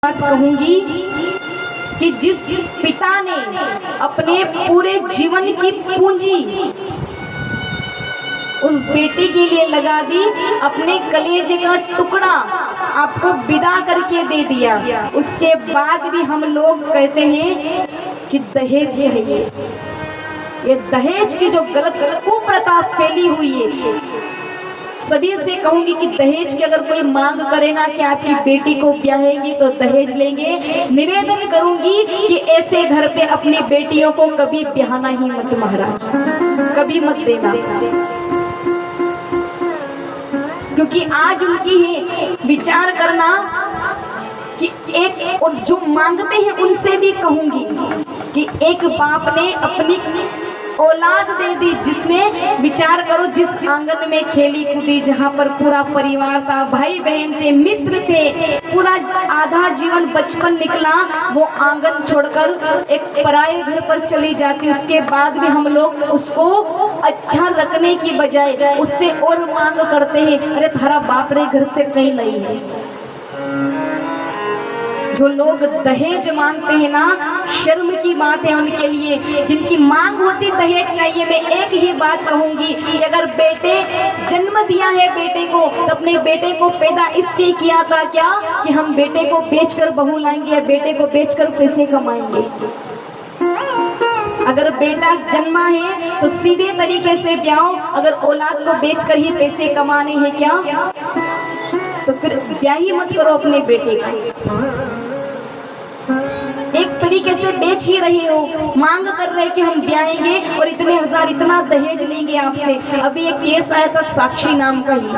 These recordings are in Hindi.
बात कहूंगी कि जिस पिता ने अपने पूरे जीवन की पूंजी उस बेटी के लिए लगा दी, अपने कलेजे का टुकड़ा आपको विदा करके दे दिया, उसके बाद भी हम लोग कहते हैं कि दहेज चाहिए। ये दहेज की जो गलत कुप्रथा फैली हुई है, सभी से कहूंगी कि दहेज की अगर कोई मांग करे ना कि आपकी बेटी को ब्याहेंगे तो दहेज लेंगे, निवेदन करूंगी कि ऐसे घर पे अपनी बेटियों को कभी ब्याहना ही मत महाराज, कभी मत देना, क्योंकि आज उनकी है विचार करना कि एक और जो मांगते हैं उनसे भी कहूंगी कि एक बाप ने अपनी औलाद दे दी, जिसने विचार करो जिस आंगन में खेली कूदी, जहाँ पर पूरा परिवार था, भाई बहन थे, मित्र थे, पूरा आधा जीवन बचपन निकला, वो आंगन छोड़कर एक पराये घर पर चली जाती, उसके बाद भी हम लोग उसको अच्छा रखने की बजाय उससे और मांग करते हैं, अरे थारा बाप रे घर से कहीं नहीं है। जो लोग दहेज मांगते हैं ना, शर्म की बात है उनके लिए, जिनकी मांग होती दहेज चाहिए। मैं एक ही बात कहूंगी कि अगर बेटे जन्म दिया है बेटे को, तो अपने बेटे को पैदा इसलिए किया था क्या कि हम बेटे को बेचकर बहू लाएंगे या बेटे को बेचकर पैसे कमाएंगे। अगर बेटा जन्मा है तो सीधे तरीके से ब्याहो, अगर औलाद को बेचकर ही पैसे कमाने हैं क्या, तो फिर ब्याह ही मत करो अपने बेटे को। एक तरीके से बेच ही रहे हो, मांग कर रहे कि हम ब्याहेंगे और इतने हजार इतना दहेज लेंगे आपसे। अभी एक केस आया था साक्षी नाम का, ही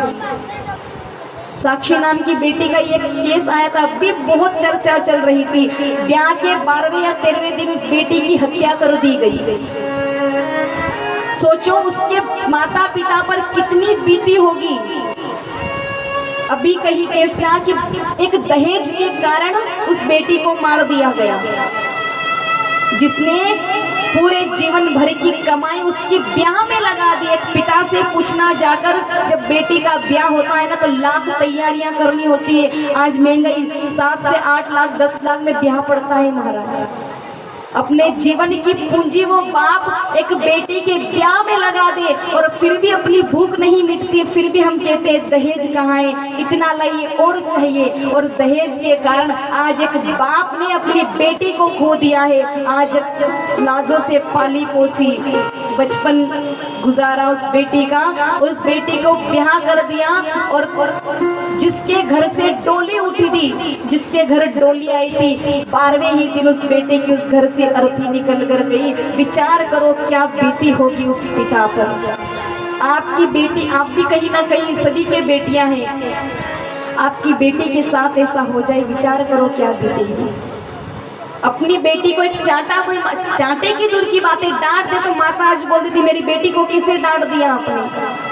साक्षी नाम की बेटी का ये केस आया था, अभी बहुत चर्चा चल रही थी। ब्याह के 12वें या 13वें दिन उस बेटी की हत्या कर दी गई। सोचो उसके माता पिता पर कितनी बीती होगी। अभी कहीं केस था कि एक दहेज के कारण उस बेटी को मार दिया गया, जिसने पूरे जीवन भर की कमाई उसकी ब्याह में लगा दी। एक पिता से पूछना जाकर, जब बेटी का ब्याह होता है ना तो लाख तैयारियां करनी होती है। आज महंगाई 7 से 8 लाख 10 लाख में ब्याह पड़ता है महाराज। अपने जीवन की पूंजी वो बाप एक बेटी के ब्याह में लगा दे और फिर भी अपनी भूख नहीं मिटती, फिर भी हम कहते हैं दहेज कहाँ है, इतना लाइए और चाहिए। और दहेज के कारण आज एक बाप ने अपनी बेटी को खो दिया है। आज लाजों से पाली पोसी बचपन गुजारा उस बेटी का, उस बेटी को ब्याह कर दिया और जिसके घर से डोली उठी थी, जिसके घर डोली आई थी, 12वें ही दिन उस बेटे की उस घर से अर्थी निकल कर गई। विचार करो क्या बीती होगी उस पिता पर। आपकी बेटी, आप भी कहीं ना कहीं, सभी के बेटियां हैं, आपकी बेटी के साथ ऐसा हो जाए, विचार करो क्या बीतेगी। अपनी बेटी को एक चाटा, कोई चाटे की दूर की बातें डांट दे तो माता आज बोलती थी मेरी बेटी को किसे डांट दिया आपने।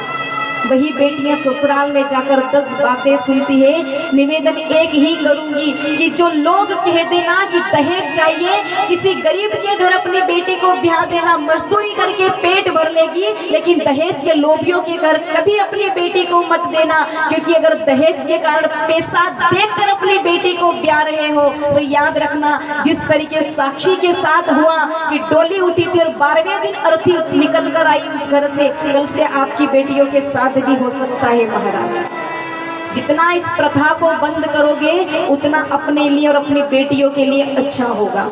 वही बेटियां ससुराल में जाकर 10 बातें सुनती है। निवेदन एक ही करूंगी कि जो लोग कह देना कि दहेज चाहिए, किसी गरीब के घर अपनी बेटी को ब्याह देना, मजदूरी करके पेट भर लेगी, लेकिन दहेज के लोभियों के घर कभी अपनी बेटी को मत देना, क्योंकि अगर दहेज के कारण पैसा देखकर अपनी बेटी को ब्याह रहे हो तो याद रखना, जिस तरीके साक्षी के साथ हुआ कि डोली उठी थी और 12वें दिन अर्थी निकल कर आई उस घर से, कल से आपकी बेटियों के साथ भी हो सकता है महाराज। जितना इस प्रथा को बंद करोगे उतना अपने लिए और अपनी बेटियों के लिए अच्छा होगा।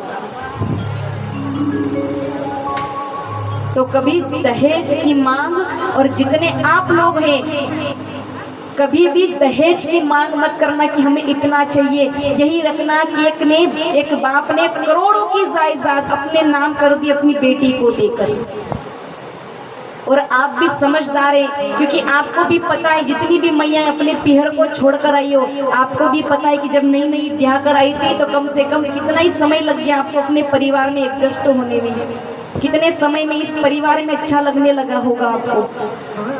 तो कभी दहेज की मांग, और जितने आप लोग हैं कभी भी दहेज की मांग मत करना कि हमें इतना चाहिए। यही रखना कि एक बाप ने करोड़ों की जायदाद अपने नाम कर दी अपनी बेटी को देकर। और आप भी समझदार हैं, क्योंकि आपको भी पता है, जितनी भी मैया अपने पीहर को छोड़कर आई हो, आपको भी पता है कि जब नई नई ब्याह कर आई थी तो कम से कम कितना ही समय लग गया आपको अपने परिवार में एडजस्ट होने में, कितने समय में इस परिवार में अच्छा लगने लगा होगा आपको।